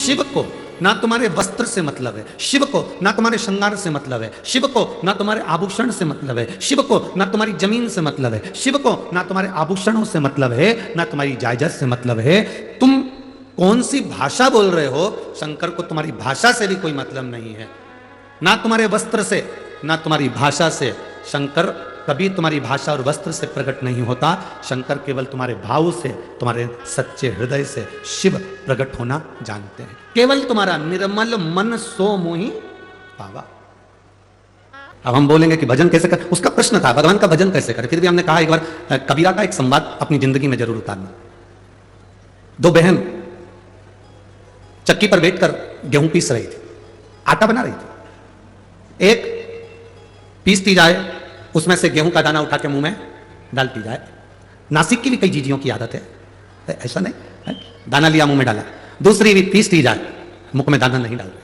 शिव को ना तुम्हारे वस्त्र से मतलब है, शिव को ना तुम्हारे श्रृंगार से मतलब है, शिव को ना तुम्हारे आभूषण से मतलब है, शिव को ना तुम्हारी जमीन से मतलब है, शिव को ना तुम्हारे आभूषणों से मतलब है, ना तुम्हारी जायदाद से मतलब है। तुम कौन सी भाषा बोल रहे हो? शंकर को तुम्हारी भाषा से भी कोई मतलब नहीं है, ना तुम्हारे वस्त्र से ना तुम्हारी भाषा से। शंकर कभी तुम्हारी भाषा और वस्त्र से प्रकट नहीं होता। शंकर केवल तुम्हारे भाव से, तुम्हारे सच्चे हृदय से शिव प्रकट होना जानते हैं। केवल तुम्हारा निर्मल मन सो मोहि पावा। अब हम बोलेंगे कि भजन कैसे कर, उसका प्रश्न था भगवान का भजन कैसे करें। फिर भी हमने कहा एक बार कबीरा का एक संवाद अपनी जिंदगी में जरूर उतारना। दो बहन चक्की पर बैठकर गेहूं पीस रही थी, आटा बना रही थी। एक पीसती जाए, उसमें से गेहूं का दाना उठा के मुंह में डालती जाए। नासिक की भी कई जीजियों की आदत है, ऐसा नहीं है? दाना लिया मुंह में डाला। दूसरी भी पीसती जाए, मुंह में दाना नहीं डाल रही,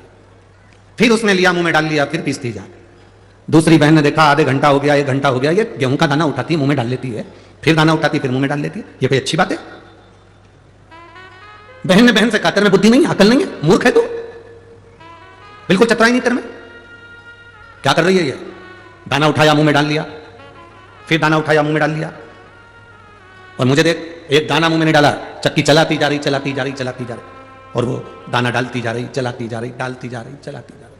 फिर उसने लिया मुंह में डाल लिया, फिर पीसती जाए। दूसरी बहन ने देखा आधे घंटा हो गया, 1 घंटा हो गया, ये गेहूं का दाना उठाती है मुंह में डाल लेती है, फिर दाना उठाती फिर मुंह में डाल लेती है, ये कोई अच्छी बात है? बहन ने बहन से कहा तेरे में बुद्धि नहीं है, अकल नहीं है, मूर्ख है तू, बिल्कुल चतुराई नहीं तेरे में, क्या कर रही है ये? दाना उठाया मुंह में डाल लिया, फिर दाना उठाया मुंह में डाल लिया, और मुझे देख एक दाना मुंह में नहीं डाला, चक्की चलाती जा रही, चलाती जा रही, चलाती जा रही, और वो दाना डालती जा रही, चलाती जा रही, डालती जा रही, चलाती जा रही।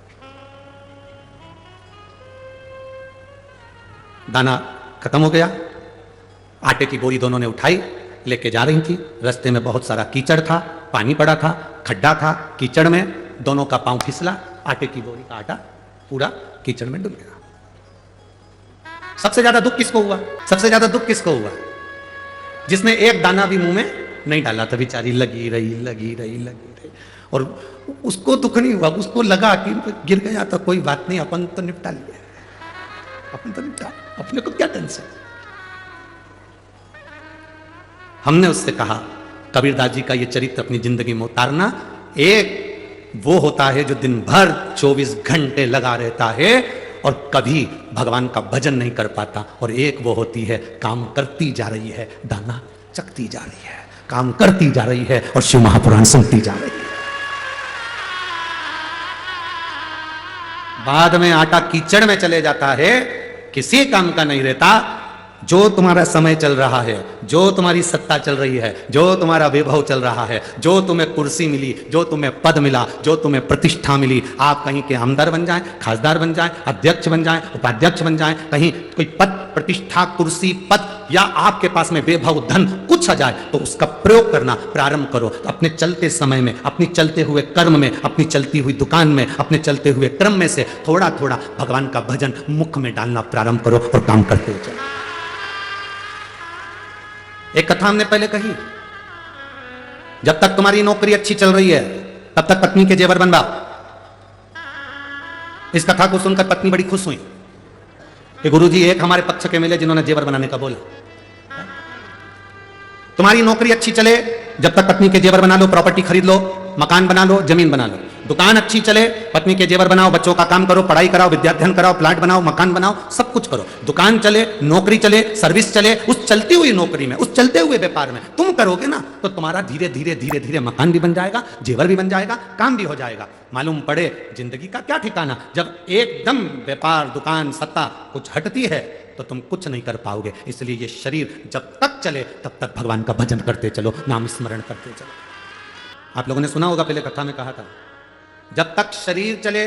दाना खत्म हो गया, आटे की बोरी दोनों ने उठाई, लेके जा रही थी। रास्ते में बहुत सारा कीचड़ था, पानी पड़ा था, खड्डा था, कीचड़ में दोनों का पांव फिसला, आटे की बोरी का आटा पूरा कीचड़ में डूब गया। सबसे ज्यादा दुख किसको हुआ? सबसे ज्यादा दुख किसको हुआ? जिसने एक दाना भी मुंह में नहीं डाला था, बेचारी लगी रही, लगी रही, लगी रही, और उसको दुख नहीं हुआ, उसको लगा कि गिर गया तो कोई बात नहीं, अपन तो निपटा लिया, अपन तो निपटा, अपने को क्या टेंशन। हमने उससे कहा कबीरदास जी का ये चरित्र अपनी जिंदगी में उतारना। एक वो होता है जो दिन भर 24 घंटे लगा रहता है और कभी भगवान का भजन नहीं कर पाता, और एक वो होती है काम करती जा रही है, दाना चकती जा रही है, काम करती जा रही है और शिव महापुराण सुनती जा रही है। बाद में आटा कीचड़ में चले जाता है, किसी काम का नहीं रहता। जो तुम्हारा समय चल रहा है, जो तुम्हारी सत्ता चल रही है, जो तुम्हारा वैभव चल रहा है, जो तुम्हें कुर्सी मिली, जो तुम्हें पद मिला, जो तुम्हें प्रतिष्ठा मिली, आप कहीं के आमदार बन जाएं, खासदार बन जाएं, अध्यक्ष बन जाएं, उपाध्यक्ष बन जाएं, कहीं कोई पद, प्रतिष्ठा, कुर्सी, पद, या आपके पास में वैभव, धन कुछ आ जाए तो उसका प्रयोग करना प्रारंभ करो। तो अपने चलते समय में, अपनी चलते हुए कर्म में, अपनी चलती हुई दुकान में, अपने चलते हुए क्रम में से थोड़ा थोड़ा भगवान का भजन मुख में डालना प्रारंभ करो और काम करते चलो। एक कथा हमने पहले कही, जब तक तुम्हारी नौकरी अच्छी चल रही है तब तक पत्नी के जेवर बनवाओ। इस कथा को सुनकर पत्नी बड़ी खुश हुई कि गुरुजी एक हमारे पक्ष के मिले जिन्होंने जेवर बनाने का बोला। तुम्हारी नौकरी अच्छी चले जब तक पत्नी के जेवर बना लो, प्रॉपर्टी खरीद लो, मकान बना लो, जमीन बना लो। दुकान अच्छी चले, पत्नी के जेवर बनाओ, बच्चों का काम करो, पढ़ाई कराओ, विद्याध्ययन कराओ, प्लाट बनाओ, मकान बनाओ, सब कुछ करो। दुकान चले, नौकरी चले, सर्विस चले, उस चलती हुई नौकरी में, उस चलते हुए व्यापार में तुम करोगे ना, तो तुम्हारा धीरे धीरे धीरे धीरे मकान भी बन जाएगा, जेवर भी बन जाएगा, काम भी हो जाएगा। मालूम पड़े जिंदगी का क्या ठिकाना। जब एकदम व्यापार, दुकान, सत्ता कुछ हटती है तो तुम कुछ नहीं कर पाओगे। इसलिए ये शरीर जब तक चले तब तक भगवान का भजन करते चलो, नाम स्मरण करते चलो। आप लोगों ने सुना होगा, पहले कथा में कहा था, जब तक शरीर चले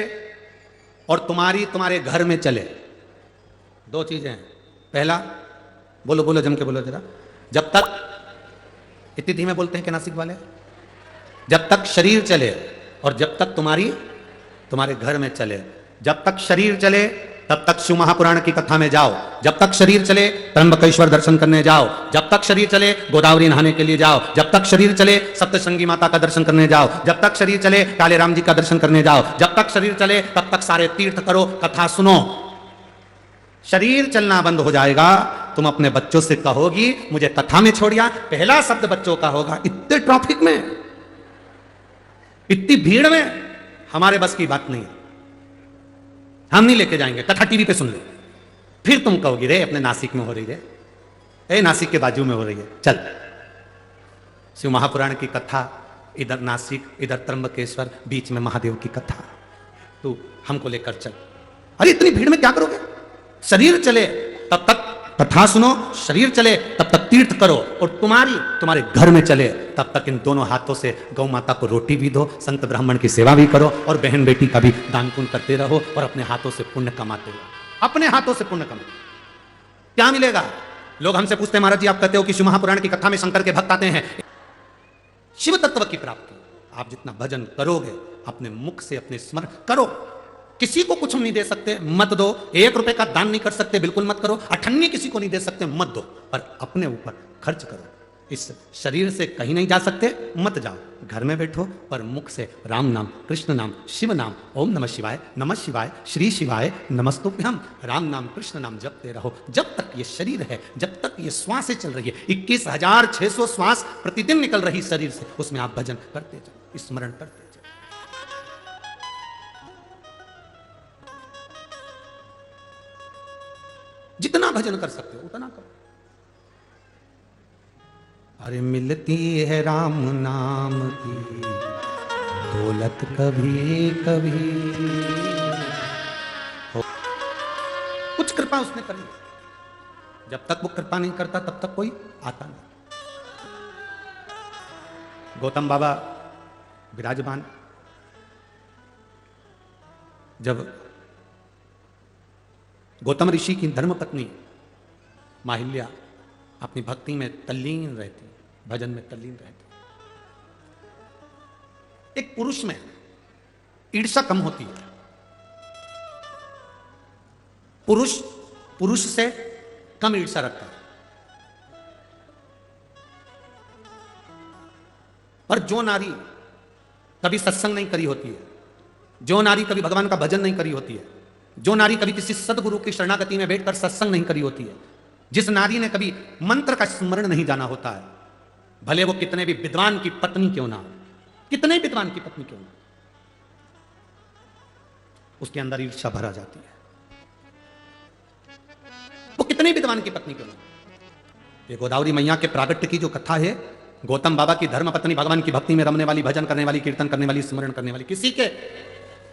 और तुम्हारे घर में चले, दो चीजें हैं। पहला, बोलो बोलो जम के बोलो जरा, जब तक, इतनी धीमे बोलते हैं कि नासिक वाले, जब तक शरीर चले और जब तक तुम्हारे घर में चले। जब तक शरीर चले तब तक शिव महापुराण की कथा में जाओ, जब तक शरीर चले त्र्यंबकेश्वर दर्शन करने जाओ, जब तक शरीर चले गोदावरी नहाने के लिए जाओ, जब तक शरीर चले सप्तशृंगी माता का दर्शन करने जाओ, जब तक शरीर चले काले राम जी का दर्शन करने जाओ, जब तक शरीर चले तब तक सारे तीर्थ करो, कथा सुनो। शरीर चलना बंद हो जाएगा, तुम अपने बच्चों से कहोगी मुझे कथा में छोड़िया, पहला शब्द बच्चों का होगा, इतने ट्रैफिक में, इतनी भीड़ में हमारे बस की बात नहीं, हम नहीं लेके जाएंगे, कथा टीवी पे सुन लो। फिर तुम कहोगी रे अपने नासिक में हो रही है, नासिक के बाजू में हो रही है, चल। शिव महापुराण की कथा इधर नासिक, इधर त्र्यंबकेश्वर, बीच में महादेव की कथा। तू हमको लेकर चल। अरे इतनी भीड़ में क्या करोगे? शरीर चले तब तक कथा सुनो, शरीर चले तब तक तीर्थ करो, और तुम्हारे घर में चले तब तक इन दोनों हाथों से गौ माता को रोटी भी दो, संत ब्राह्मण की सेवा भी करो, और बहन बेटी का भी दान पुण्य करते रहो, और अपने हाथों से पुण्य कमाते रहो। अपने हाथों से पुण्य कमाते क्या मिलेगा? लोग हमसे पूछते हैं, महाराज जी आप कहते हो कि शिव महापुराण की कथा में शंकर के भक्त आते हैं। शिव तत्व की प्राप्ति आप जितना भजन करोगे, अपने मुख से अपने स्मरण करो। किसी को कुछ नहीं दे सकते, मत दो। 1 रुपए का दान नहीं कर सकते, बिल्कुल मत करो। अठन्नी किसी को नहीं दे सकते, मत दो। पर अपने ऊपर खर्च करो। इस शरीर से कहीं नहीं जा सकते, मत जाओ। घर में बैठो, पर मुख से राम नाम, कृष्ण नाम, शिव नाम, ओम नमः शिवाय, नमः शिवाय, श्री शिवाय नमस्तुभ्यम, राम नाम कृष्ण नाम जपते रहो। जब तक ये शरीर है, जब तक ये श्वासें चल रही है, 21,600 श्वास प्रतिदिन निकल रही शरीर से, उसमें आप भजन करते जाओ, स्मरण करते जाओ। जितना भजन कर सकते हो उतना करो। अरे मिलती है राम नाम की दौलत कभी कभी, कुछ कृपा उसने करी। जब तक वो कृपा नहीं करता तब तक कोई आता नहीं। गौतम बाबा विराजमान, जब गौतम ऋषि की धर्मपत्नी माहिल्या अपनी भक्ति में तल्लीन रहती, भजन में तल्लीन रहती, एक पुरुष में ईर्ष्या कम होती है। पुरुष से कम ईर्ष्या रखता है। पर जो नारी कभी सत्संग नहीं करी होती है, जो नारी कभी भगवान का भजन नहीं करी होती है, जो नारी कभी किसी सदगुरु की शरणागति में बैठकर सत्संग नहीं करी होती है, जिस नारी ने कभी मंत्र का स्मरण नहीं जाना होता है, भले वो कितने भी विद्वान की पत्नी क्यों ना हो, कितने विद्वान की पत्नी क्यों ना, उसके अंदर ईर्ष्या भरा जाती है। वो कितने विद्वान की पत्नी क्यों ना। ये गोदावरी मैया के प्रागट्य की जो कथा है, गौतम बाबा की धर्मपत्नी भगवान की भक्ति में रमने वाली, भजन करने वाली, कीर्तन करने वाली, स्मरण करने वाली, किसी के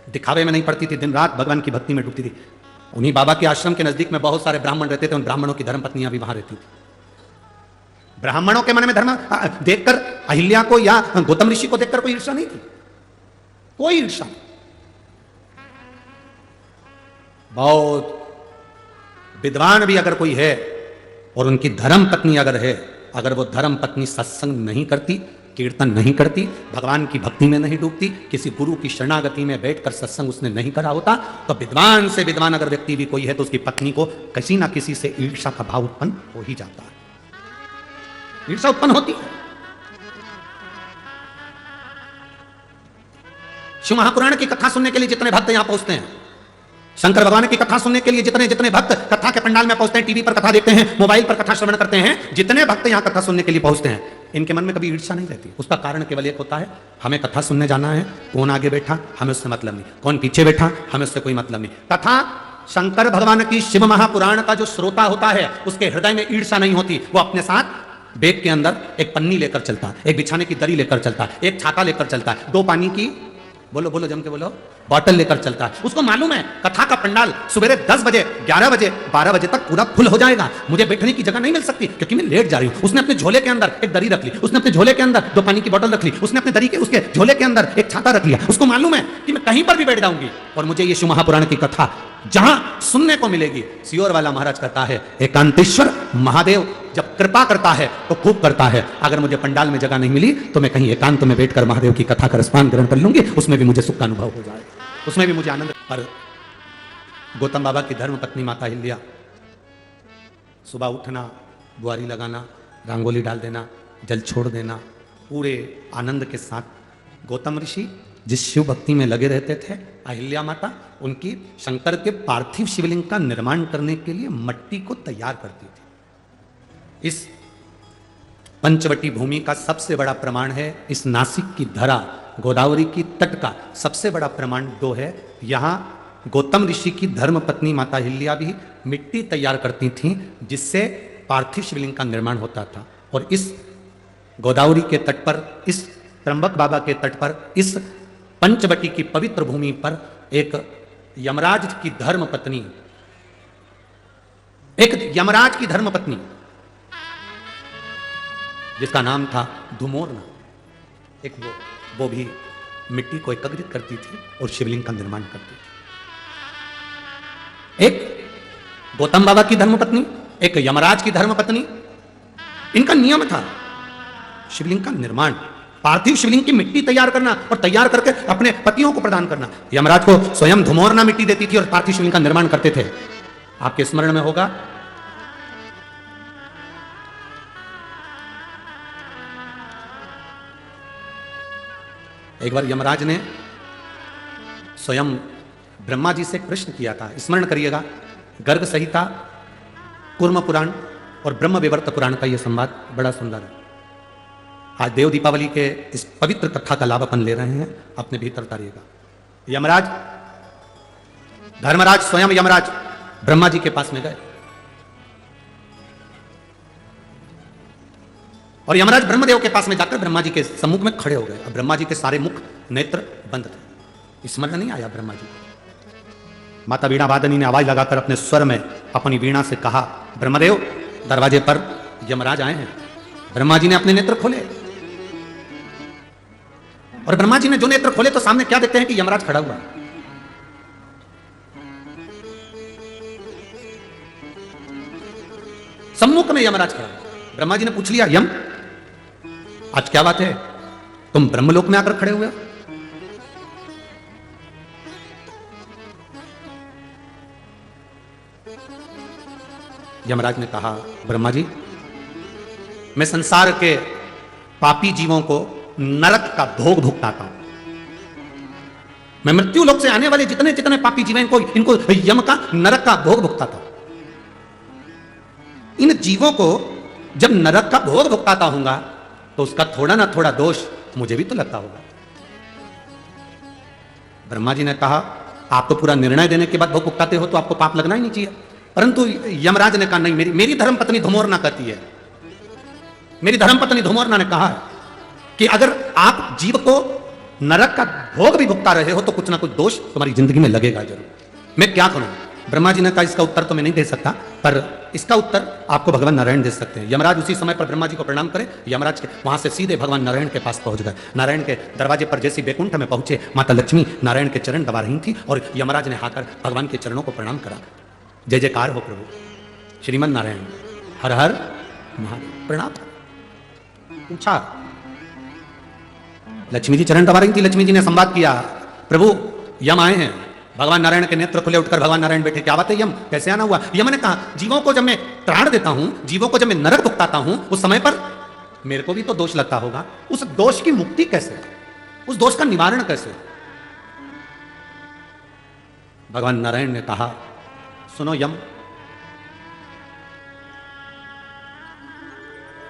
दिखावे में नहीं पड़ती थी, दिन रात भगवान की भक्ति में डूबती थी। उन्हीं बाबा के आश्रम के नजदीक में बहुत सारे ब्राह्मण रहते थे, उन ब्राह्मणों की धर्मपत्नियां भी वहां रहती थी। ब्राह्मणों के मन में धर्म देखकर अहिल्या को या गौतम ऋषि को देखकर कोई ईर्ष्या नहीं थी, कोई ईर्ष्या नहीं। बहुत विद्वान भी अगर कोई है और उनकी धर्म पत्नी अगर है, अगर वो धर्म पत्नी सत्संग नहीं करती, कीर्तन नहीं करती, भगवान की भक्ति में नहीं डूबती, किसी गुरु की शरणागति में बैठकर सत्संग उसने नहीं करा होता, तो विद्वान से विद्वान अगर व्यक्ति भी कोई है तो उसकी पत्नी को किसी ना किसी से ईर्ष्या का भाव उत्पन्न हो ही जाता है, ईर्ष्या उत्पन्न होती है। शिव महापुराण की कथा सुनने के लिए जितने भक्त यहां पहुंचते हैं, शंकर भगवान की कथा सुनने के लिए जितने जितने भक्त कथा के पंडाल में पहुंचते हैं, टीवी पर कथा देखते हैं, मोबाइल पर कथा श्रवण करते हैं, जितने भक्त यहां कथा सुनने के लिए पहुंचते हैं, इनके मन में कभी ईर्ष्या नहीं रहती। उसका कारण केवल एक होता है, हमें कथा सुनने जाना है, कौन आगे बैठा हमें उससे मतलब नहीं, कौन पीछे बैठा हमें उससे कोई मतलब नहीं। तथा शंकर भगवान की शिव महापुराण का जो श्रोता होता है, उसके हृदय में ईर्ष्या नहीं होती। वो अपने साथ बैग के अंदर एक पन्नी लेकर चलता है, एक बिछाने की दरी लेकर चलता है, एक छाता लेकर चलता है, 2 पानी की बोलो बोलो जम के बोलो बॉटल लेकर चलता है। उसको मालूम है कथा का पंडाल सुबह 10 बजे, 11 बजे, 12 बजे तक पूरा फुल हो जाएगा, मुझे बैठने की जगह नहीं मिल सकती क्योंकि मैं लेट जा रही हूं। उसने अपने झोले के अंदर एक दरी रख ली, उसने अपने झोले के अंदर 2 पानी की बोतल रख ली, उसने अपने दरी के उसके झोले के अंदर एक छाता रख लिया। उसको मालूम है कि मैं कहीं पर भी बैठ जाऊंगी और मुझे ये शिव महापुराण की कथा जहां सुनने को मिलेगी। सियोर वाला महाराज कहता है, एकांतेश्वर महादेव जब कृपा करता है तो खूब करता है। अगर मुझे पंडाल में जगह नहीं मिली तो मैं कहीं एकांत में बैठकर महादेव की कथा का रसपान ग्रहण कर लूंगी, उसमें भी मुझे सुख का अनुभव हो जाएगा, उसमें भी मुझे आनंद। पर गौतम बाबा की धर्म पत्नी माता अहिल्या, सुबह उठना, बुआरी लगाना, रंगोली डाल देना, जल छोड़ देना, पूरे आनंद के साथ गौतम ऋषि जिस शिव भक्ति में लगे रहते थे, अहिल्या माता उनकी शंकर के पार्थिव शिवलिंग का निर्माण करने के लिए मट्टी को तैयार करती थी। इस पंचवटी भूमि का सबसे बड़ा प्रमाण है, इस नासिक की धरा, गोदावरी की तट का सबसे बड़ा प्रमाण 2 है। यहाँ गौतम ऋषि की धर्म पत्नी माता अहिल्या भी मिट्टी तैयार करती थीं जिससे पार्थिव शिवलिंग का निर्माण होता था। और इस गोदावरी के तट पर, इस त्र्यंबक बाबा के तट पर इस पंचवटी की पवित्र भूमि पर एक यमराज की धर्म पत्नी, जिसका नाम था धुमोरना, वो भी मिट्टी को एकत्रित करती थी और शिवलिंग का निर्माण करती थी। एक गौतम बाबा की धर्मपत्नी, एक यमराज की धर्मपत्नी। इनका नियम था शिवलिंग का निर्माण, पार्थिव शिवलिंग की मिट्टी तैयार करना और तैयार करके अपने पतियों को प्रदान करना। यमराज को स्वयं धुमोरना मिट्टी देती थी और पार्थिव शिवलिंग का निर्माण करते थे। आपके स्मरण में होगा एक बार यमराज ने स्वयं ब्रह्मा जी से एक प्रश्न किया था, स्मरण करिएगा। गर्ग संहिता, कूर्म पुराण और ब्रह्म विवर्त पुराण का यह संवाद बड़ा सुंदर है। आज देव दीपावली के इस पवित्र कथा का लाभ अपन ले रहे हैं, अपने भीतर उतारिएगा। यमराज, धर्मराज स्वयं यमराज ब्रह्मा जी के पास में गए और यमराज ब्रह्मदेव के पास में जाकर ब्रह्मा जी के सम्मुख में खड़े हो गए। अब ब्रह्मा जी के सारे मुख नेत्र बंद थे, स्मरण नहीं आया ब्रह्मा जी को। माता वीणा वादनी ने आवाज लगाकर अपने स्वर में अपनी वीणा से कहा, ब्रह्मदेव, दरवाजे पर यमराज आए हैं। ब्रह्मा जी ने अपने नेत्र खोले और ब्रह्मा जी ने जो नेत्र खोले तो सामने क्या देखते हैं कि यमराज खड़ा हुआ है। सम्मुख में यमराज खड़ा। ब्रह्मा जी ने पूछ लिया, यम, आज क्या बात है, तुम ब्रह्मलोक में आकर खड़े हुए हो? यमराज ने कहा, ब्रह्मा जी, मैं संसार के पापी जीवों को नरक का भोग भुगताता हूं। मैं मृत्यु लोक से आने वाले जितने जितने पापी जीव हैं इनको यम का, नरक का भोग भुगताता हूं। इन जीवों को जब नरक का भोग भुगताता हूंगा तो उसका थोड़ा ना थोड़ा दोष मुझे भी तो लगता होगा। ब्रह्मा जी ने कहा, आप तो पूरा निर्णय देने के बाद भोग भुगताते हो तो आपको पाप लगना ही नहीं चाहिए। परंतु यमराज ने कहा, नहीं, मेरी धर्मपत्नी धुमोरना कहती है, मेरी धर्मपत्नी धुमोरना ने कहा कि अगर आप जीव को नरक का भोग भी भुगता रहे हो तो कुछ ना कुछ दोष तुम्हारी जिंदगी में लगेगा जरूर। मैं क्या करूं? ब्रह्मा जी ने कहा, इसका उत्तर तो मैं नहीं दे सकता, पर इसका उत्तर आपको भगवान नारायण दे सकते हैं। यमराज उसी समय पर ब्रह्मा जी को प्रणाम करे, यमराज के वहां से सीधे भगवान नारायण के पास पहुंच गए। नारायण के दरवाजे पर जैसी बैकुंठ में पहुंचे, माता लक्ष्मी नारायण के चरण दबा रही थी और यमराज ने आकर भगवान के चरणों को प्रणाम करा। जय जयकार हो प्रभु, श्रीमन नारायण, हर हर महादेव। प्रणाम पूछा, लक्ष्मी जी चरण दबा रही थी। लक्ष्मी जी ने संवाद किया, प्रभु यम आए हैं। भगवान नारायण के नेत्र खुले, उठकर भगवान नारायण बैठे। क्या बात है यम, कैसे आना हुआ? यम ने कहा, जीवों को जब मैं त्राण देता हूं, जीवों को जब मैं नरक भुगताता हूं, उस समय पर मेरे को भी तो दोष लगता होगा। उस दोष की मुक्ति कैसे, उस दोष का निवारण कैसे? भगवान नारायण ने कहा, सुनो यम,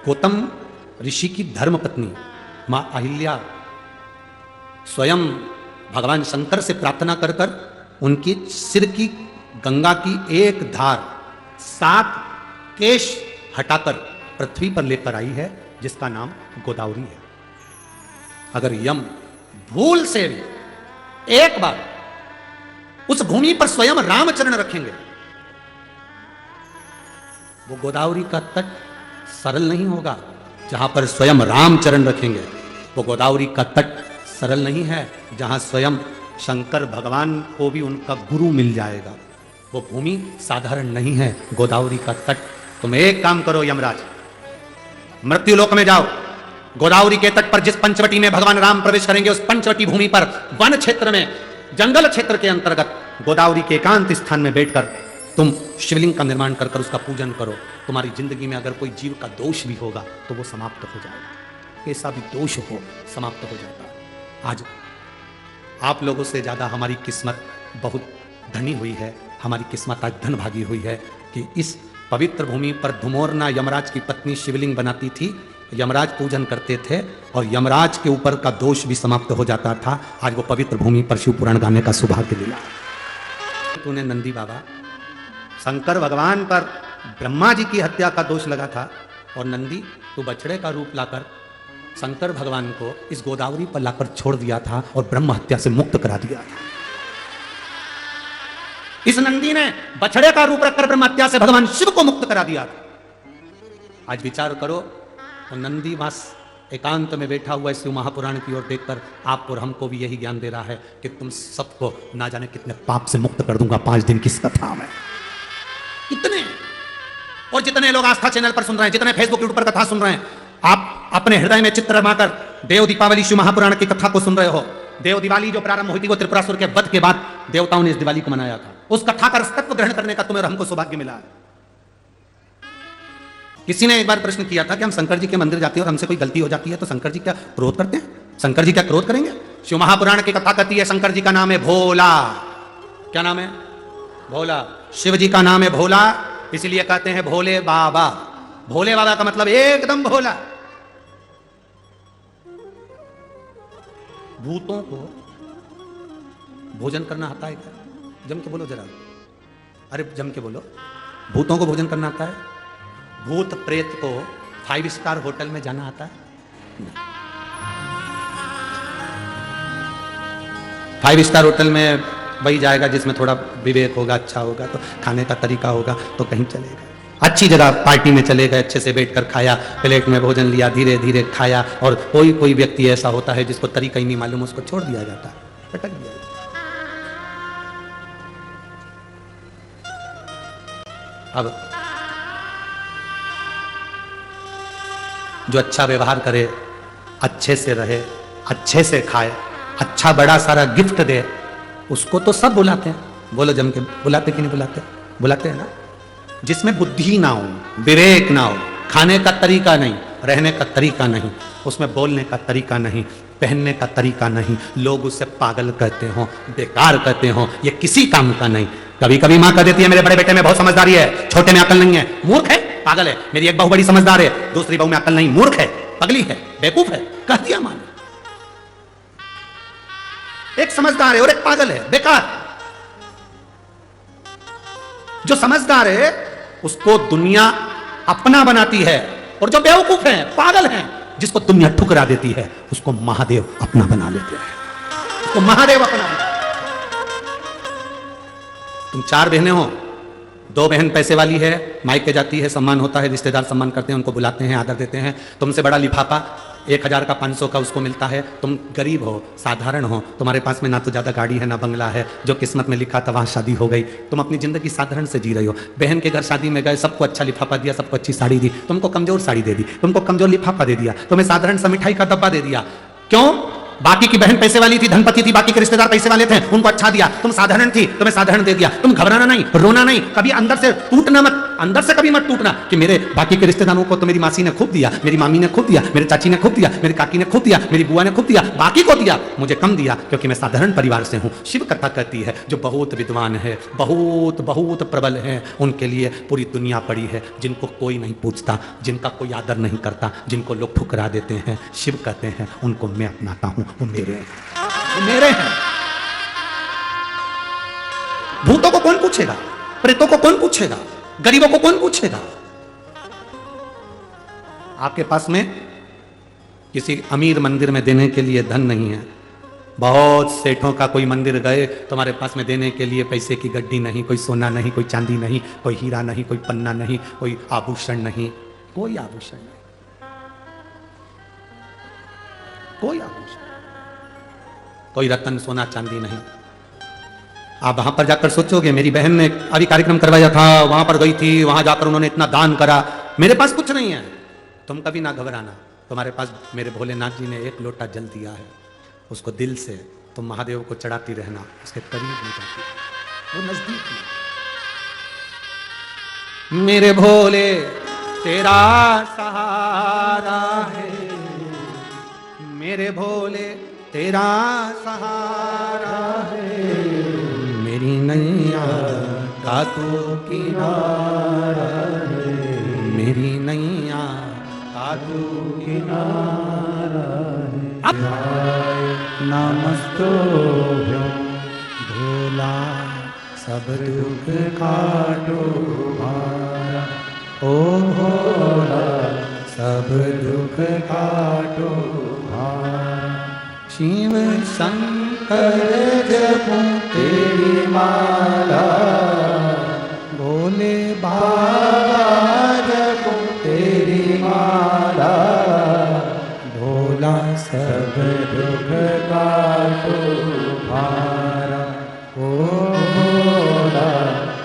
गौतम ऋषि की धर्मपत्नी मां अहिल्या स्वयं भगवान शंकर से प्रार्थना कर कर उनके सिर की गंगा की एक धार 7 केश हटाकर पृथ्वी पर लेकर आई है, जिसका नाम गोदावरी है। अगर यम भूल से भी एक बार उस भूमि पर स्वयं रामचरण रखेंगे, वो गोदावरी का तट सरल नहीं होगा। जहां पर स्वयं रामचरण रखेंगे, वो गोदावरी का तट सरल नहीं है, जहां स्वयं शंकर भगवान को भी उनका गुरु मिल जाएगा। वो भूमि साधारण नहीं है, गोदावरी का तट। तुम एक काम करो यमराज, मृत्यु लोक में जाओ, गोदावरी के तट पर जिस पंचवटी में भगवान राम प्रवेश करेंगे, उस पंचवटी भूमि पर वन क्षेत्र में, जंगल क्षेत्र के अंतर्गत गोदावरी के एकांत स्थान में बैठकर तुम शिवलिंग का निर्माण कर कर उसका पूजन करो। तुम्हारी जिंदगी में अगर कोई जीव का दोष भी होगा तो वो समाप्त हो जाएगा। कैसा भी दोष हो समाप्त हो जाएगा। आज आप लोगों से ज्यादा हमारी किस्मत बहुत धनी हुई है, हमारी किस्मत आज धन भागी हुई है कि इस पवित्र भूमि पर धुमोरना यमराज की पत्नी शिवलिंग बनाती थी, यमराज पूजन करते थे और यमराज के ऊपर का दोष भी समाप्त हो जाता था। आज वो पवित्र भूमि पर शिव पुराण गाने का सौभाग्य मिला। तूने नंदी बाबा, शंकर भगवान पर ब्रह्मा जी की हत्या का दोष लगा था और नंदी तू बछड़े का रूप लाकर शंकर भगवान को इस गोदावरी पर लाकर छोड़ दिया था और ब्रह्म हत्या से मुक्त करा दिया था। इस नंदी ने बछड़े का रूप रखकर ब्रह्म हत्या से भगवान शिव को मुक्त करा दिया था। आज विचार करो, तो नंदी बस एकांत में बैठा हुआ शिव महापुराण की ओर देखकर आपको और हमको भी यही ज्ञान दे रहा है कि तुम सबको ना जाने कितने पाप से मुक्त कर दूंगा 5 दिन की कथा में। कितने और जितने लोग आस्था चैनल पर सुन रहे हैं, जितने फेसबुक यूट्यूब पर कथा सुन रहे हैं, आप अपने हृदय में चित्र रमाकर देव दीपावली शिव महापुराण की कथा को सुन रहे हो। देव दिवाली जो प्रारंभ हुई थी वो त्रिपुरासुर के वध के बाद देवताओं ने इस दिवाली को मनाया था। उस कथा का रसतत्व ग्रहण करने का तुम्हें और हमको सौभाग्य मिला है। किसी ने एक बार प्रश्न किया था कि हम शंकर जी के मंदिर जाते हैं और हमसे कोई गलती हो जाती है तो शंकर जी क्या क्रोध करते हैं? शंकर जी क्या क्रोध करेंगे? शिव महापुराण की कथा कहती है शंकर जी का नाम है भोला। क्या नाम है? भोला। शिव जी का नाम है भोला, इसलिए कहते हैं भोले बाबा। भोले बाबा का मतलब एकदम भोला। भूतों को भोजन करना आता है क्या? जम के बोलो जरा, अरे जम के बोलो। भूतों को भोजन करना आता है? भूत प्रेत को 5 स्टार होटल में जाना आता है? 5 स्टार होटल में वही जाएगा जिसमें थोड़ा विवेक होगा, अच्छा होगा, तो खाने का तरीका होगा तो कहीं चलेगा। अच्छी जगह पार्टी में चले गए, अच्छे से बैठकर खाया, प्लेट में भोजन लिया, धीरे धीरे खाया। और कोई व्यक्ति ऐसा होता है जिसको तरीका ही नहीं मालूम, उसको छोड़ दिया जाता है, पटक दिया जाता है। अब जो अच्छा व्यवहार करे, अच्छे से रहे, अच्छे से खाए, अच्छा बड़ा सारा गिफ्ट दे, उसको तो सब बुलाते हैं। बोलो जम के, बुलाते कि नहीं बुलाते? बुलाते हैं ना। जिसमें बुद्धि ना हो, विवेक ना हो, खाने का तरीका नहीं, रहने का तरीका नहीं, उसमें बोलने का तरीका नहीं, पहनने का तरीका नहीं, लोग उसे पागल कहते हो, बेकार कहते हो, ये किसी काम का नहीं। कभी कभी माँ कह देती है मेरे बड़े बेटे में बहुत समझदारी है, छोटे में अकल नहीं है, मूर्ख है, पागल है। मेरी एक बहू बड़ी समझदार है, दूसरी बहू में अकल नहीं, मूर्ख है, पगली है, बेवकूफ है, कह दिया माँ ने। एक समझदार है और एक पागल है, बेकार। जो समझदार है उसको दुनिया अपना बनाती है, और जो बेवकूफ है, पागल है, जिसको दुनिया ठुकरा देती है, उसको महादेव अपना बना लेते हैं। उसको महादेव अपना बना। तुम 4 बहनें हो, 2 बहन पैसे वाली है, मायके जाती है, सम्मान होता है, रिश्तेदार सम्मान करते हैं, उनको बुलाते हैं, आदर देते हैं। तुमसे बड़ा लिफाफा 1000 का 500 का उसको मिलता है। तुम गरीब हो, साधारण हो, तुम्हारे पास में ना तो ज़्यादा गाड़ी है ना बंगला है, जो किस्मत में लिखा था वहाँ शादी हो गई। तुम अपनी ज़िंदगी साधारण से जी रही हो। बहन के घर शादी में गए, सबको अच्छा लिफाफा दिया, सबको अच्छी साड़ी दी, तुमको कमजोर साड़ी दे दी, तुमको कमजोर लिफाफा दे दिया, तुम्हें साधारण सा मिठाई का डब्बा दे दिया। क्यों? बाकी की बहन पैसे वाली थी, धनपति थी, बाकी के रिश्तेदार पैसे वाले थे, उनको अच्छा दिया। तुम साधारण थी, तुम्हें साधारण दे दिया। तुम घबराना नहीं, रोना नहीं, कभी अंदर से टूटना मत, अंदर से कभी मत टूटना कि मेरे बाकी के रिश्तेदारों को तो मेरी मासी ने खूब दिया, मेरी मामी ने खूब दिया, मेरे चाची ने खूब दिया, मेरी काकी ने खूब दिया, मेरी बुआ ने खूब दिया, बाकी को दिया, मुझे कम दिया क्योंकि मैं साधारण परिवार से हूं। शिव कथा कहती है जो बहुत विद्वान है, बहुत बहुत प्रबल है, उनके लिए पूरी दुनिया पड़ी है, जिनको कोई नहीं पूछता, जिनका कोई आदर नहीं करता, जिनको लोग ठुकरा देते हैं, शिव कहते हैं उनको मैं अपनाता हूं, वो मेरे हैं। भूतों को कौन पूछेगा? प्रेतों को कौन पूछेगा? गरीबों को कौन पूछेगा? आपके पास में किसी अमीर मंदिर में देने के लिए धन नहीं है, बहुत सेठों का कोई मंदिर गए, तुम्हारे पास में देने के लिए पैसे की गड्डी नहीं, कोई सोना नहीं, कोई चांदी नहीं, कोई हीरा नहीं, कोई पन्ना नहीं, कोई आभूषण नहीं, कोई आभूषण नहीं, कोई आभूषण, कोई रत्न सोना चांदी नहीं। आप वहां पर जाकर सोचोगे मेरी बहन ने अभी कार्यक्रम करवाया था, वहां पर गई थी, वहां जाकर उन्होंने इतना दान करा, मेरे पास कुछ नहीं है। तुम कभी ना घबराना, तुम्हारे पास मेरे भोलेनाथ जी ने 1 लोटा जल दिया है, उसको दिल से तुम महादेव को चढ़ाती रहना, उसके करीब नहीं जाती, वो नजदीक है। मेरे भोले तेरा सहारा है, मेरे भोले तेरा सहारा है, मेरी नैया का तू किनारा है, मेरी नैया का तू किनारा है। नमस्तोभ्यं भोला सब दुख काटो भारा, ओ भोला सब दुख काटो भारा। शिव शंकर जपूं तेरी माला, भोले बाबा जपूं तेरी माला, भोला सब दुख काटो भारा। ओ भोला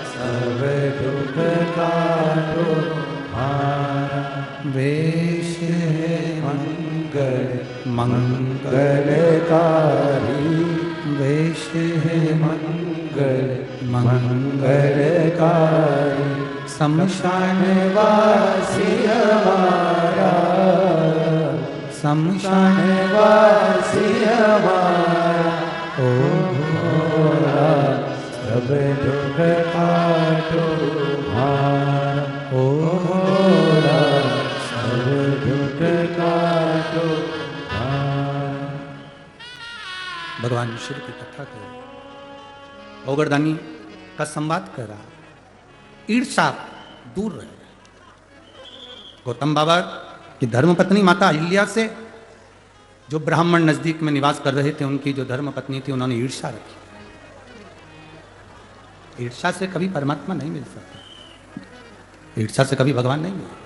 सब दुख काटो भारा। वेश है मंगल मंगलकारी, वेश है मंगल मंगलकारी, शमशान वासी हमारा, शमशान वासी हमारा। ओ भोला सब दुख काटो भारा। ओ भोला सब दुख काटो भारा। भगवान शिव की कथा कर, औगरदानी का संवाद कर रहा, ईर्षा दूर रहे। गौतम बाबा की धर्मपत्नी माता अहिल्या से जो ब्राह्मण नजदीक में निवास कर रहे थे, उनकी जो धर्मपत्नी थी, उन्होंने ईर्षा रखी। ईर्षा से कभी परमात्मा नहीं मिल सकता, ईर्षा से कभी भगवान नहीं मिले।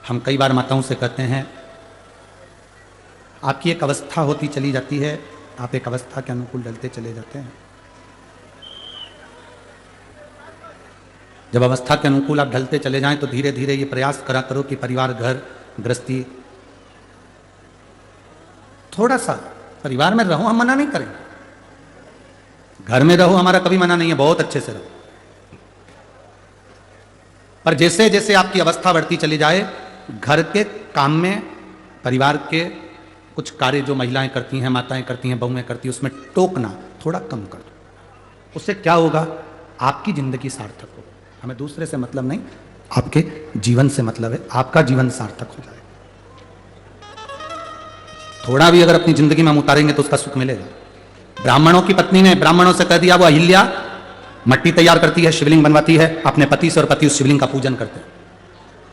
हम कई बार माताओं से कहते हैं, आपकी एक अवस्था होती चली जाती है, आप एक अवस्था के अनुकूल ढलते चले जाते हैं। जब अवस्था के अनुकूल आप ढलते चले जाएं तो धीरे धीरे ये प्रयास करा करो कि परिवार, घर गृहस्थी, थोड़ा सा परिवार में रहो, हम मना नहीं करें, घर में रहो, हमारा कभी मना नहीं है, बहुत अच्छे से रहो। पर जैसे जैसे आपकी अवस्था बढ़ती चली जाए, घर के काम में, परिवार के कुछ कार्य जो महिलाएं करती हैं, माताएं करती हैं, बहुएं करती हैं, उसमें टोकना थोड़ा कम कर दो। उससे क्या होगा, आपकी जिंदगी सार्थक हो। हमें दूसरे से मतलब नहीं, आपके जीवन से मतलब है, आपका जीवन सार्थक हो जाए। थोड़ा भी अगर अपनी जिंदगी में हम उतारेंगे तो उसका सुख मिलेगा। ब्राह्मणों की पत्नी ने ब्राह्मणों से कह दिया, वो अहिल्या मट्टी तैयार करती है, शिवलिंग बनवाती है अपने पति से, और पति उस शिवलिंग का पूजन करते हैं।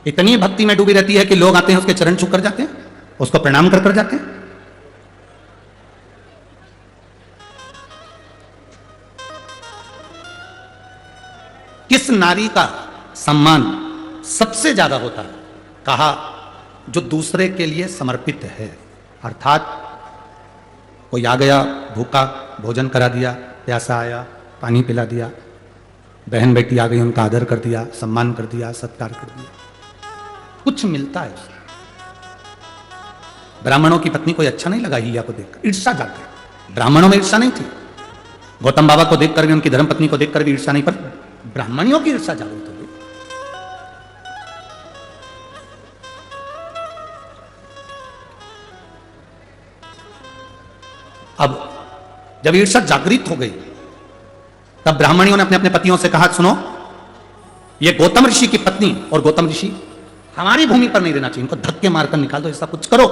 इतनी भक्ति में डूबी रहती है कि लोग आते हैं, उसके चरण छू कर जाते हैं, उसको प्रणाम कर कर जाते हैं। किस नारी का सम्मान सबसे ज्यादा होता है? कहा, जो दूसरे के लिए समर्पित है। अर्थात कोई आ गया भूखा, भोजन करा दिया, प्यासा आया, पानी पिला दिया, बहन बेटी आ गई, उनका आदर कर दिया, सम्मान कर दिया, सत्कार कर दिया, कुछ मिलता है उसे। ब्राह्मणों की पत्नी कोई अच्छा नहीं लगा अहिल्या को देखकर, ईर्षा जाग गई। ब्राह्मणों में ईर्षा नहीं थी, गौतम बाबा को देखकर भी, उनकी धर्मपत्नी को देखकर भी ईर्षा नहीं, पर ब्राह्मणियों की ईर्षा जागृत हो गई। अब जब ईर्षा जागृत हो गई, तब ब्राह्मणियों ने अपने अपने पतियों से कहा, सुनो, ये गौतम ऋषि की पत्नी और गौतम ऋषि हमारी भूमि पर नहीं रहना चाहिए, इनको धक्के मारकर निकाल दो, ऐसा कुछ करो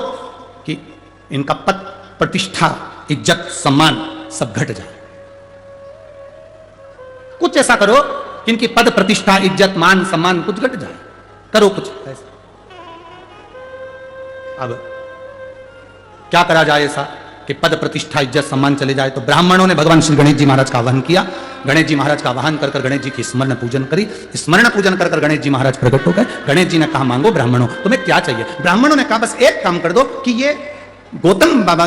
कि इनका पद, प्रतिष्ठा, इज्जत, सम्मान सब घट जाए। कुछ ऐसा करो कि इनकी पद, प्रतिष्ठा, इज्जत, मान, सम्मान कुछ घट जाए, करो कुछ ऐसा। अब क्या करा जाए ऐसा कि पद, प्रतिष्ठा, इज्जत, सम्मान चले जाए? तो ब्राह्मणों ने भगवान श्री गणेश जी महाराज का आवाहन किया। गणेश जी महाराज का आवाहन कर गणेश जी की स्मरण पूजन करी। स्मरण पूजन कर गणेश जी महाराज प्रकट हो गए। गणेश जी ने कहा, मांगो ब्राह्मणों, तुम्हें क्या चाहिए? ब्राह्मणों ने कहा, बस एक काम कर दो कि ये गौतम बाबा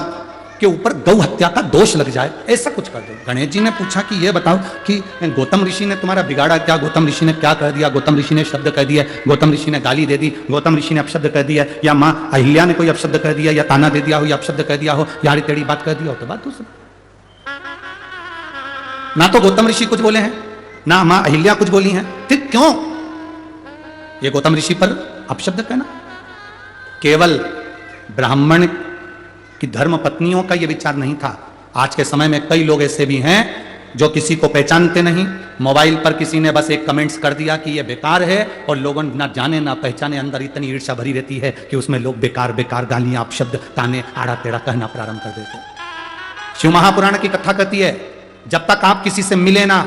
के ऊपर गौ हत्या का दोष लग जाए, ऐसा कुछ कर दो। गणेश जी ने पूछा कि ये बताओ कि गौतम ऋषि ने तुम्हारा बिगाड़ा क्या? गौतम ऋषि ने क्या कह दिया? गौतम ऋषि ने शब्द कह दिया, गौतम ऋषि ने गाली दे दी, गौतम ऋषि ने अपशब्द कह दिया, या माँ अहिल्या ने कोई अपशब्द कह दिया, या ताना दे दिया हो, या अपशब्द कह दिया हो, या टेढ़ी बात कह दिया हो, तो बात दूसरी। ना तो गौतम ऋषि कुछ बोले हैं, ना माँ अहिल्या कुछ बोली हैं, फिर क्यों ये गौतम ऋषि पर अपशब्द कहना? केवल ब्राह्मण कि धर्म पत्नियों का यह विचार नहीं था। आज के समय में कई लोग ऐसे भी हैं जो किसी को पहचानते नहीं, मोबाइल पर किसी ने बस एक कमेंट्स कर दिया कि यह बेकार है, और लोगों ना जाने ना पहचाने अंदर इतनी ईर्ष्या भरी रहती है कि उसमें लोग बेकार बेकार गालियां, अपशब्द, ताने, आड़ा टेढ़ा कहना प्रारंभ कर देते हैं। शिव महापुराण की कथा कहती है, जब तक आप किसी से मिले ना,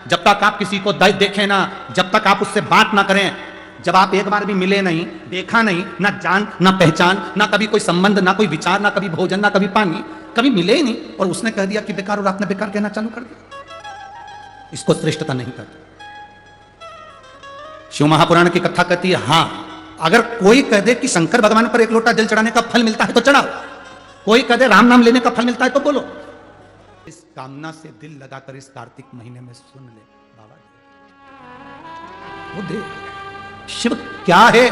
जब तक आप किसी को देखें ना, जब तक आप उससे बात ना करें, जब आप एक बार भी मिले नहीं, देखा नहीं, ना जान ना पहचान, ना कभी कोई संबंध, ना कोई विचार, ना कभी भोजन, ना कभी पानी, कभी मिले ही नहीं, और उसने कह दिया कि बेकार, और आपने बेकार कहना चालू कर दिया, इसको श्रेष्ठता नहीं कहते। शिव महापुराण की कथा कहती है, हां, अगर कोई कह दे कि शंकर भगवान पर एक लोटा जल चढ़ाने का फल मिलता है तो चढ़ाओ, कोई कह दे राम नाम लेने का फल मिलता है तो बोलो। इस कामना से दिल लगाकर इस कार्तिक महीने में सुन ले बाबा, वो दे। शिव क्या है,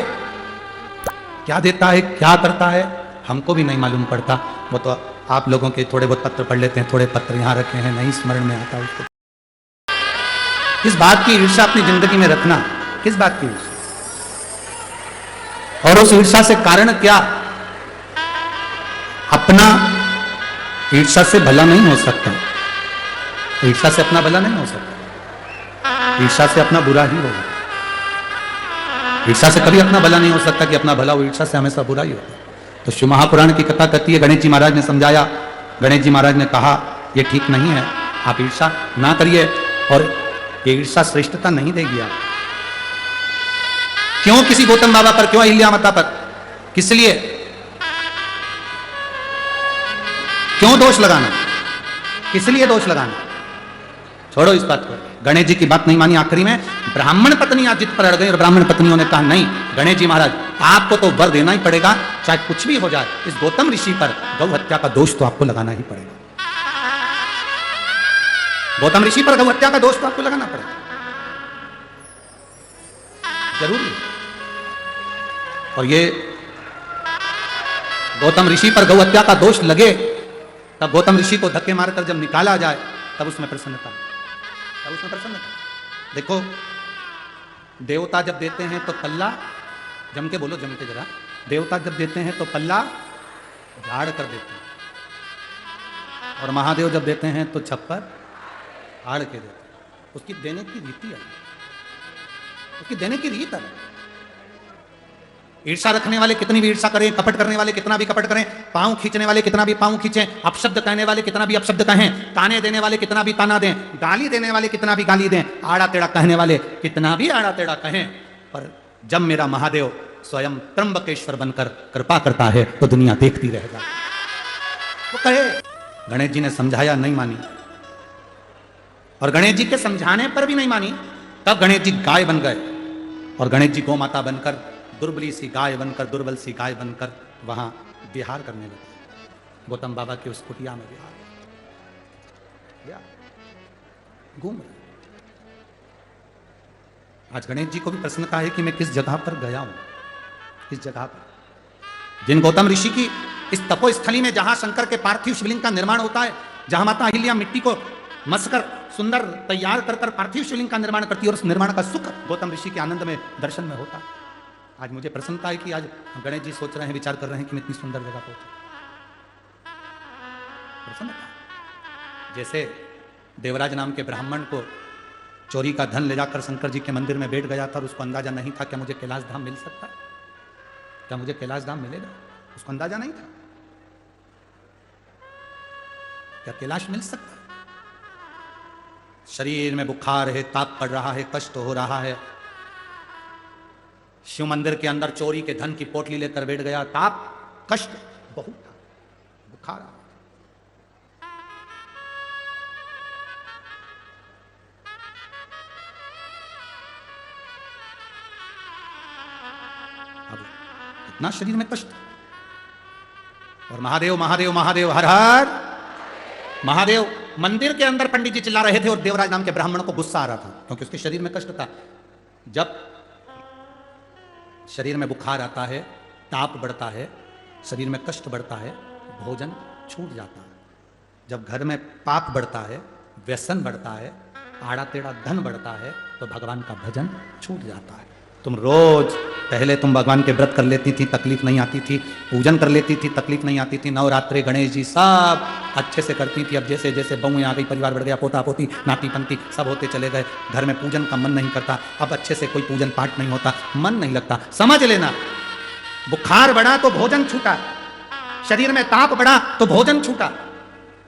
क्या देता है, क्या करता है, हमको भी नहीं मालूम पड़ता। वो तो आप लोगों के थोड़े बहुत पत्र पढ़ लेते हैं, थोड़े पत्र यहां रखे हैं, नहीं स्मरण में आता उसको। किस बात की ईर्ष्या अपनी जिंदगी में रखना, किस बात की ईर्ष्या, और उस ईर्ष्या से कारण क्या? अपना ईर्ष्या से भला नहीं हो सकता, ईर्ष्या से अपना भला नहीं हो सकता, ईर्ष्या से अपना बुरा ही होगा। ईर्ष्या से कभी अपना भला नहीं हो सकता कि अपना भला हो, ईर्ष्या से हमेशा बुरा ही होता। तो शिव महापुराण की कथा कहती है, गणेश जी महाराज ने समझाया, गणेश जी महाराज ने कहा ये ठीक नहीं है, आप ईर्ष्या ना करिए, और ये ईर्ष्या श्रेष्ठता नहीं देगी आप। क्यों किसी गौतम बाबा पर, क्यों अहिल्या माता पर, किस लिए, क्यों दोष लगाना, किस लिए दोष लगाना? छोड़ो इस बात को। गणेश जी की बात नहीं मानी, आखिरी में ब्राह्मण पत्नी आज जिद पर अड़ गई, और ब्राह्मण पत्नियों ने कहा नहीं गणेश जी महाराज, आपको तो वर देना ही पड़ेगा, चाहे कुछ भी हो जाए, इस गौतम ऋषि पर गौ हत्या का दोष तो आपको लगाना ही पड़ेगा, गौतम ऋषि पर गौ हत्या का दोष तो आपको लगाना पड़ेगा, जरूरी। और ये गौतम ऋषि पर गौ हत्या का दोष लगे, तब गौतम ऋषि को धक्के मारकर जब निकाला जाए, तब उसमें प्रसन्नता, तब उसमें प्रसन्नता। देखो, देवता जब देते हैं तो पल्ला, जम के बोलो, जम के जरा, देवता जब देते हैं तो पल्ला झाड़ कर देते हैं, और महादेव जब देते हैं तो छप्पर आड़ के देते हैं। उसकी देने की रीति है, उसकी देने की रीत है। ईर्षा रखने वाले कितनी भी ईर्षा करें, कपट करने वाले कितना भी कपट करें, पांव खींचने वाले कितना भी पांव खींचें, अपशब्द कहने वाले कितना भी अपशब्द कहें, ताने देने वाले कितना भी ताना दें, गाली देने वाले कितना भी गाली दें, आड़ा टेढ़ा कहने वाले कितना भी आड़ा टेढ़ा कहें, पर जब मेरा महादेव स्वयं त्र्यंबकेश्वर बनकर कृपा करता है तो दुनिया देखती रह जाती। वो कहे, गणेश जी ने समझाया, नहीं मानी, और गणेश जी के समझाने पर भी नहीं मानी, तब गणेश जी गाय बन गए, और गणेश जी गौ माता बनकर, दुर्बली सी गाय बनकर, दुर्बल सी गाय बनकर वहां विहार करने लगे, गौतम बाबा की उस कुटिया में विहार घूम रहे। आज गणेश जी को भी प्रसन्नता है कि मैं किस जगह पर गया हूं, किस जगह पर, जिन गौतम ऋषि की इस तपोस्थली में, जहां शंकर के पार्थिव शिवलिंग का निर्माण होता है, जहां माता अहिल्या मिट्टी को मसकर सुंदर तैयार कर पार्थिव शिवलिंग का निर्माण करती है, और उस निर्माण का सुख गौतम ऋषि के आनंद में, दर्शन में होता है। आज मुझे प्रसन्नता है कि आज गणेश जी सोच रहे हैं, विचार कर रहे हैं कि मैं इतनी सुंदर जगह पहुंचा। प्रसन्नता। जैसे देवराज नाम के ब्राह्मण को चोरी का धन ले जाकर शंकर जी के मंदिर में बैठ गया था, और उसको अंदाजा नहीं था क्या मुझे कैलाश धाम मिल सकता है, क्या मुझे कैलाश धाम मिलेगा, उसको अंदाजा नहीं था, क्या कैलाश मिल सकता है। शरीर में बुखार है, ताप पड़ रहा है, कष्ट हो रहा है, शिव मंदिर के अंदर चोरी के धन की पोटली लेकर बैठ गया, ताप कष्ट बहुत था, बुखार। अब इतना शरीर में कष्ट, और महादेव महादेव महादेव हर हर महादेव। मंदिर के अंदर पंडित जी चिल्ला रहे थे, और देवराज नाम के ब्राह्मण को गुस्सा आ रहा था, क्योंकि उसके शरीर में कष्ट था। जब शरीर में बुखार आता है, ताप बढ़ता है, शरीर में कष्ट बढ़ता है, भोजन छूट जाता है। जब घर में पाप बढ़ता है, व्यसन बढ़ता है, आड़ा टेढ़ा धन बढ़ता है, तो भगवान का भजन छूट जाता है। तुम रोज, पहले तुम भगवान के व्रत कर लेती थी, तकलीफ नहीं आती थी, पूजन कर लेती थी, तकलीफ नहीं आती थी, नवरात्रे गणेश जी सब अच्छे से करती थी। अब जैसे जैसे बहुएं आ गई, परिवार बढ़ गया, पोता पोती नाती पंती सब होते चले गए, घर में पूजन का मन नहीं करता, अब अच्छे से कोई पूजन पाठ नहीं होता, मन नहीं लगता। समझ लेना, बुखार बढ़ा तो भोजन छूटा, शरीर में ताप बढ़ा तो भोजन छूटा,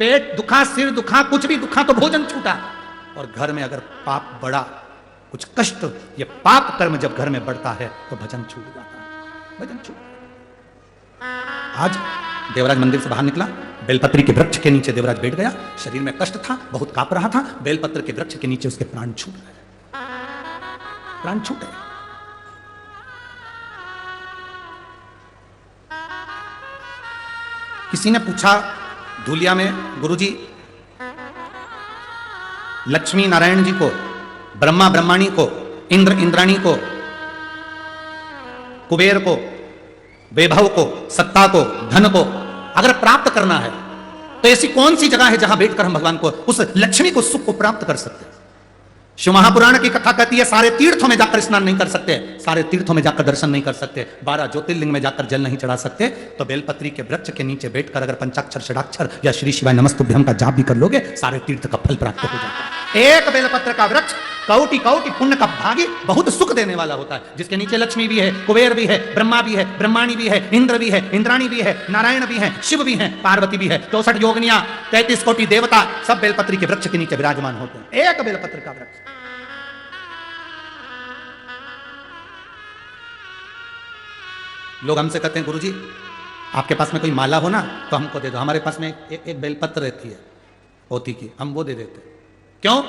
पेट दुखा, सिर दुखा, कुछ भी दुखा तो भोजन छूटा, और घर में अगर पाप बढ़ा कुछ कष्ट, ये पाप कर्म जब घर में बढ़ता है तो भजन छूट जाता है, भजन छूट। आज देवराज मंदिर से बाहर निकला, बेलपत्री के वृक्ष के नीचे देवराज बैठ गया। शरीर में कष्ट था, बहुत कांप रहा था। बेलपत्र के वृक्ष के नीचे उसके प्राण छूट गए, प्राण छूटे। किसी ने पूछा धूलिया में, गुरुजी लक्ष्मी नारायण जी को, ब्रह्मा ब्रह्माणी को, इंद्र इंद्राणी को, कुबेर को, वैभव को, सत्ता को, धन को अगर प्राप्त करना है तो ऐसी कौन सी जगह है जहां बैठकर हम भगवान को, उस लक्ष्मी को, सुख को प्राप्त कर सकते हैं? शिव महापुराण की कथा कहती है सारे तीर्थों में जाकर स्नान नहीं कर सकते, सारे तीर्थों में जाकर दर्शन नहीं कर सकते, 12 ज्योतिर्लिंग में जाकर जल नहीं चढ़ा सकते, तो बेलपत्री के वृक्ष के नीचे बैठकर अगर पंचाक्षर षडाक्षर या श्री शिवाय नमस्तुभ्यम का जाप भी कर लोगे, सारे तीर्थ का फल प्राप्त हो जाता है। एक बेलपत्र का वृक्ष कौटि कौटि पुण्य का भागी, बहुत सुख देने वाला होता है, जिसके नीचे लक्ष्मी भी है, कुबेर भी है, ब्रह्मा भी है, ब्रह्माणी भी है, इंद्र भी है, इंद्राणी भी है, नारायण भी है, शिव भी है, पार्वती भी है, 64 योगिनियां, 33 कोटि देवता सब बेलपत्री के वृक्ष के नीचे विराजमान होते हैं। एक बेलपत्र का वृक्ष। लोग हमसे कहते हैं गुरुजी आपके पास में कोई माला हो ना तो हमको दे दो, हमारे पास में एक बेलपत्र रहती है पोथी की, हम वो दे देते। क्यों?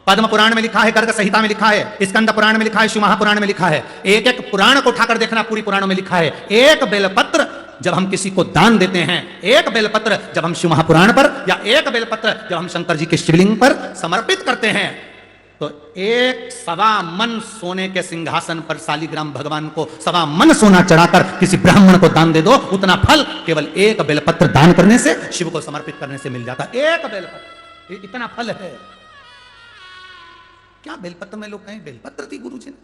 पद्म पुराण में लिखा है, गर्ग संहिता में लिखा है, स्कंद पुराण में लिखा है, शिव महापुराण में लिखा है, एक एक पुराण को उठाकर देखना, पूरी पुराणों में लिखा है, एक बेलपत्र जब हम किसी को दान देते हैं, एक बेलपत्र जब हम शिव महापुराण पर, या एक बेलपत्र जब हम शंकर जी के शिवलिंग पर समर्पित करते हैं, तो 1.25 मन सोने के सिंहासन पर शालिग्राम भगवान को 1.25 मन सोना चढ़ाकर किसी ब्राह्मण को दान दे दो, उतना फल केवल एक बेलपत्र दान करने से, शिव को समर्पित करने से मिल जाता है। एक बेलपत्र, इतना फल है। क्या बेलपत्र में लोग कहें बेलपत्र थी गुरुजी ने?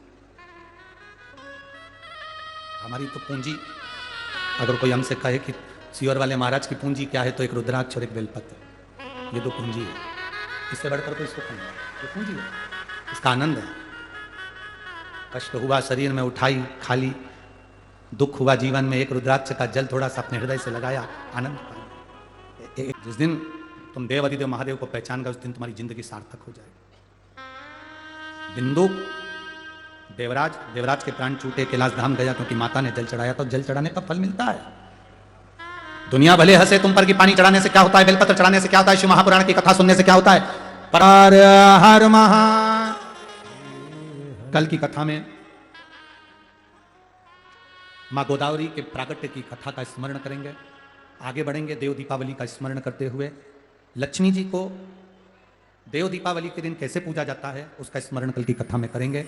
हमारी तो पूंजी, अगर कोई हमसे कहे कि सियोर वाले महाराज की पूंजी क्या है, तो एक रुद्राक्ष और एक बेलपत्र, ये दो पूंजी है, इससे बढ़कर कोई सुख नहीं है, ये पूंजी है, इसका आनंद है। कष्ट हुआ शरीर में उठाई खाली, दुख हुआ जीवन में, एक रुद्राक्ष का जल थोड़ा सा अपने हृदय से लगाया, आनंद पाया। जिस दिन तुम देव अधिदेव महादेव को पहचान गए, उस दिन तुम्हारी जिंदगी सार्थक हो जाएगी। बिंदु देवराज के प्राण छूटे, कैलाश धाम गया क्योंकि माता ने जल चढ़ाया, तो जल चढ़ाने का फल मिलता है। दुनिया भले हंसे तुम पर कि पानी चढ़ाने से क्या होता है, बेलपत्र चढ़ाने से क्या होता है, शिव महापुराण की कथा सुनने से क्या होता है। पर हर महा कल की कथा में मां गोदावरी के प्रागट्य की कथा का स्मरण करेंगे, आगे बढ़ेंगे। देव दीपावली का स्मरण करते हुए लक्ष्मी जी को देव दीपावली के दिन कैसे पूजा जाता है उसका स्मरण कल की कथा में करेंगे।